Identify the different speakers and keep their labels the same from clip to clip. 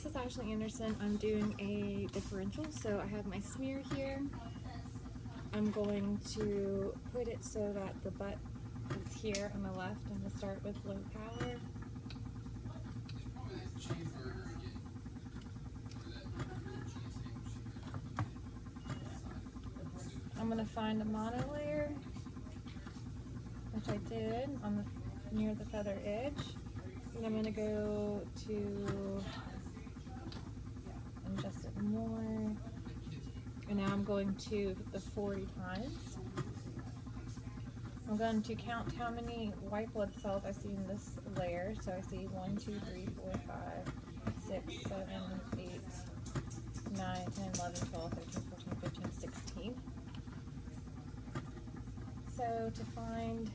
Speaker 1: this is Ashley Anderson. I'm doing a differential, so I have my smear here. I'm going to put it so that the butt is here on the left. I'm going to start with low power. I'm going to find a monolayer, which I did on the near the feather edge. And I'm going to go to adjust it more. And now I'm going to the 40 times. I'm going to count how many white blood cells I see in this layer. So I see 1, 2, 3, 4, 5, 6, 7, 8, 9, 10, 11, 12, 13, 14, 15, 16. So to find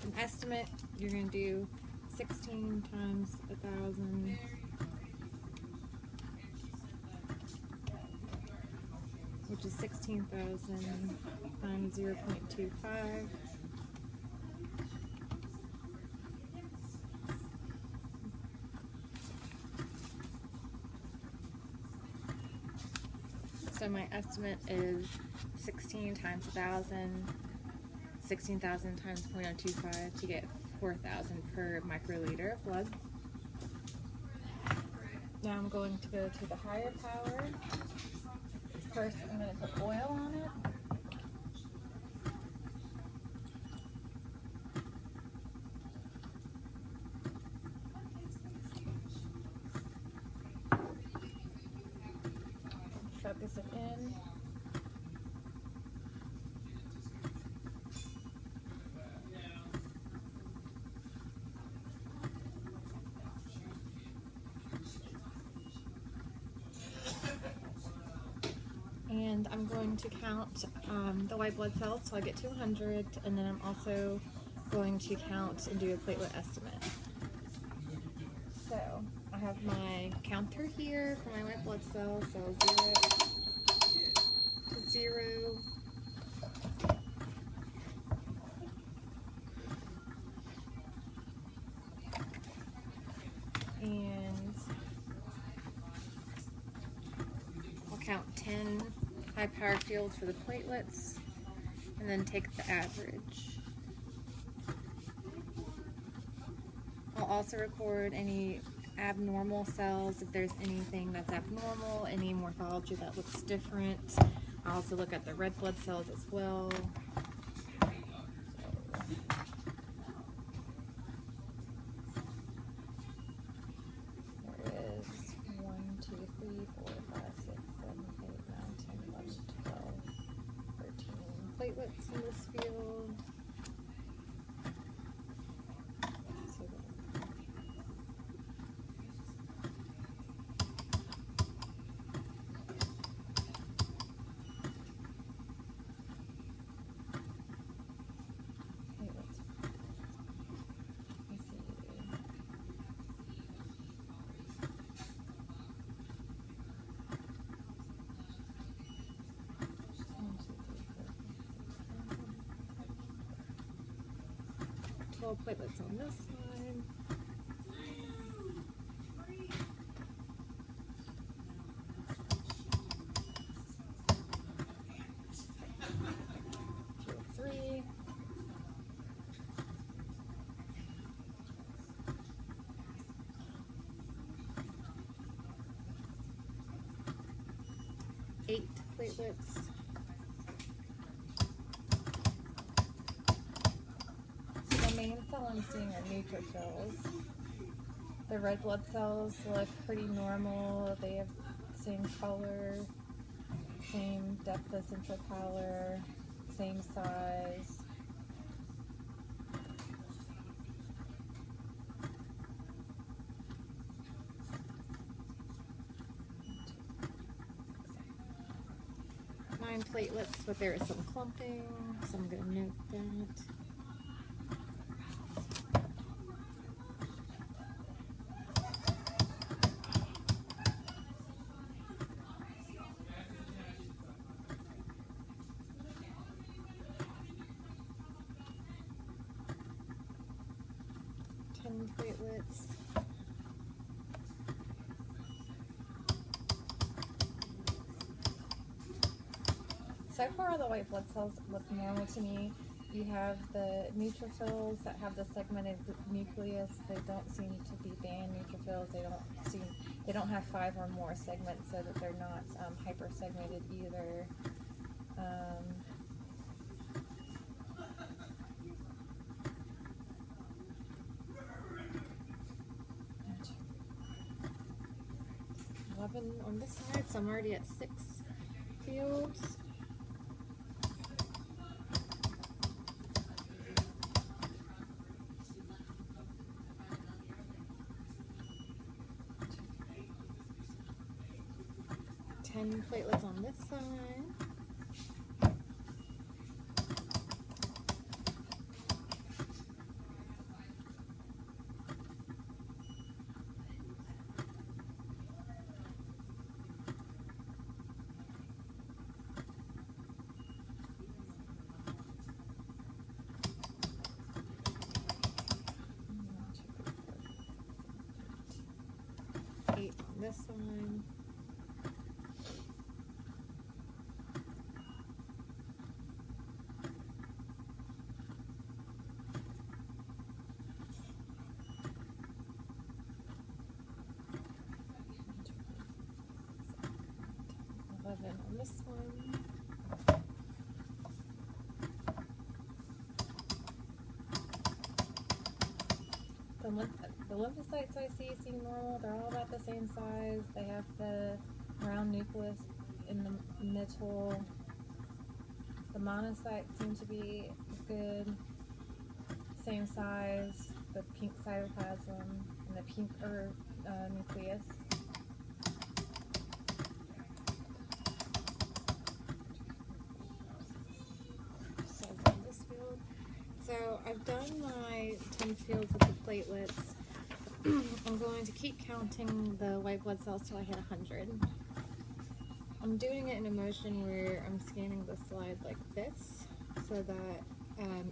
Speaker 1: an estimate, you're going to do 16 times 1,000. Which is 16,000 times 0.25. So my estimate is 16 times 1,000, 16,000 times 0.025 to get 4,000 per microliter of blood. Now I'm going to go to the higher power. First, I'm going to put oil on it. Focus it in. And I'm going to count the white blood cells till I get to 100, and then I'm also going to count and do a platelet estimate. So I have my counter here for my white blood cells, so 0 to 0. And I'll count 10 high power fields for the platelets, and then take the average. I'll also record any abnormal cells, if there's anything that's abnormal, any morphology that looks different. I'll also look at the red blood cells as well. There is 1, 2, 3, 4, 5, 6, 7, 8, 9, 10, 11, 12, 13 platelets in this field. Platelets on this side. Field 3. Eight platelets. Main cell I'm seeing are neutrophils. The red blood cells look pretty normal. They have the same color, same depth of central pallor, same size. Nine platelets, but there is some clumping, so I'm going to note that. Platelets. So far, all the white blood cells look normal to me. You have the neutrophils that have the segmented nucleus. They don't seem to be band neutrophils. They don't have 5 or more segments, so that they're not hypersegmented either. Um, 11 on this side, so I'm already at 6 fields. Platelets on this side. Eight on this side. On this one. The lymphocytes I see seem normal. They're all about the same size. They have the round nucleus in the middle. The monocytes seem to be good, same size. The pink cytoplasm and the pink nucleus. So I've done my 10 fields with the platelets. I'm going to keep counting the white blood cells till I hit 100. I'm doing it in a motion where I'm scanning the slide like this, so that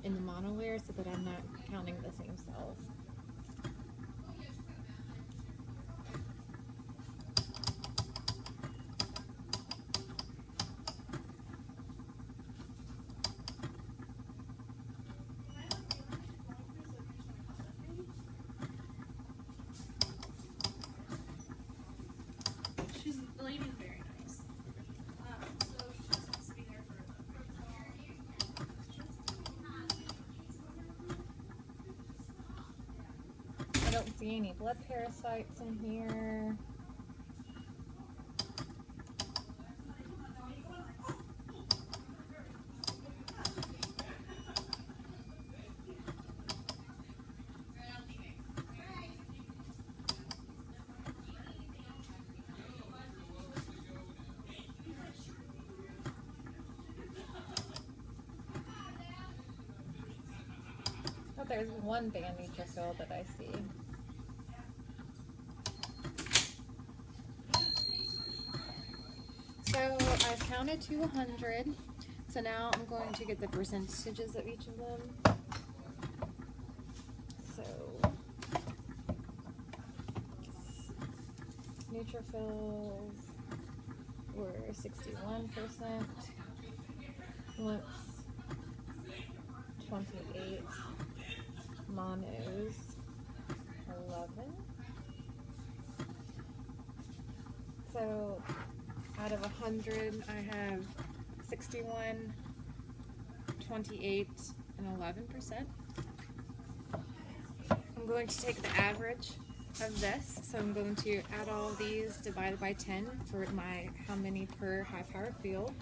Speaker 1: in the monolayer, so that I'm not counting the same cells.
Speaker 2: The lady's very nice. So she just wants to be there for
Speaker 1: I don't see any blood parasites in here. There's one band neutrophil that I see. So I've counted to 100. So now I'm going to get the percentages of each of them. So neutrophils were 61%. Lymphs 28. Monos 11. So out of 100, I have 61, 28, and 11%. I'm going to take the average of this, so I'm going to add all of these divided by 10 for my how many per high power field.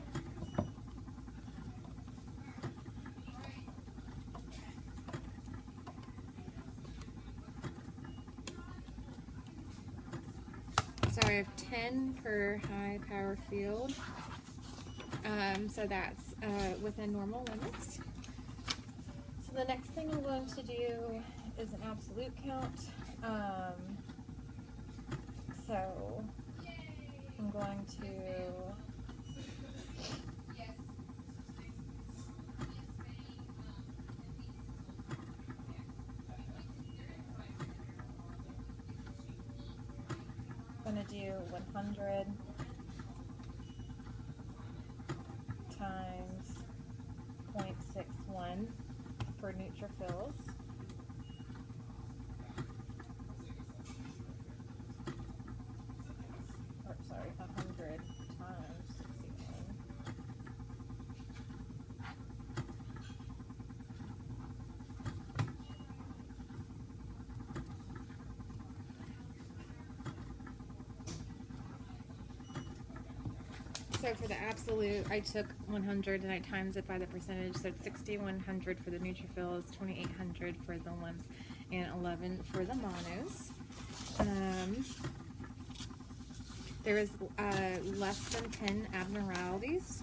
Speaker 1: So I have 10 per high power field, so that's within normal limits. So the next thing I'm going to do is an absolute count. So I'm going to do 100 times times 0.61 for neutrophils. Or sorry, 100 times 61. So for the absolute, I took 100 and I times it by the percentage. So it's 6,100 for the neutrophils, 2,800 for the lymphs, and 11 for the monos. There is less than 10 abnormalities.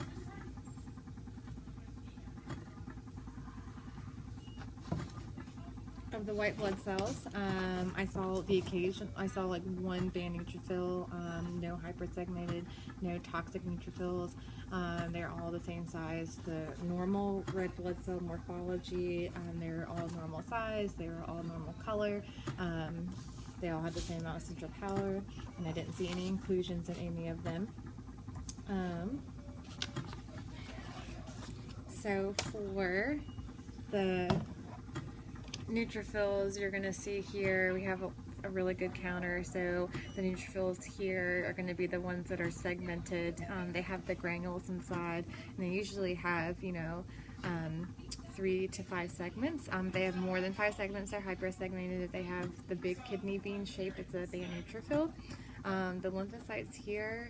Speaker 1: Of the white blood cells, I saw like one band neutrophil, no hypersegmented, no toxic neutrophils. They're all the same size. The normal red blood cell morphology, they're all normal size, they were all normal color. They all had the same amount of central power, and I didn't see any inclusions in any of them. So for the neutrophils, you're going to see here we have a really good counter. So the neutrophils here are going to be the ones that are segmented. They have the granules inside, and they usually have 3 to 5 segments. They have more than 5 segments. They're hypersegmented. If they have the big kidney bean shape, it's a band neutrophil. The lymphocytes here,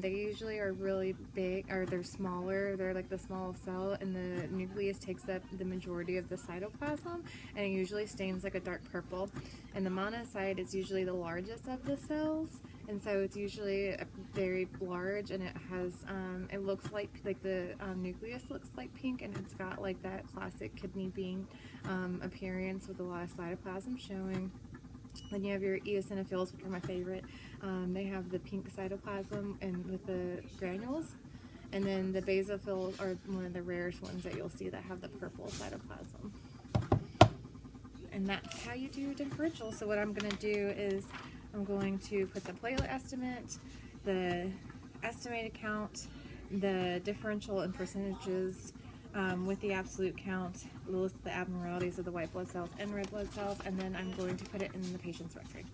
Speaker 1: they usually are really big, or they're smaller. They're like the small cell, and the nucleus takes up the majority of the cytoplasm, and it usually stains like a dark purple. And the monocyte is usually the largest of the cells, and so it's usually very large, and it has, it looks like the nucleus looks like pink, and it's got like that classic kidney bean appearance with a lot of cytoplasm showing. Then you have your eosinophils, which are my favorite. They have the pink cytoplasm and with the granules. And then the basophils are one of the rarest ones that you'll see that have the purple cytoplasm. And that's how you do differential. So what I'm going to do is I'm going to put the platelet estimate, the estimated count, the differential and percentages, with the absolute count, list the abnormalities of the white blood cells and red blood cells, and then I'm going to put it in the patient's record.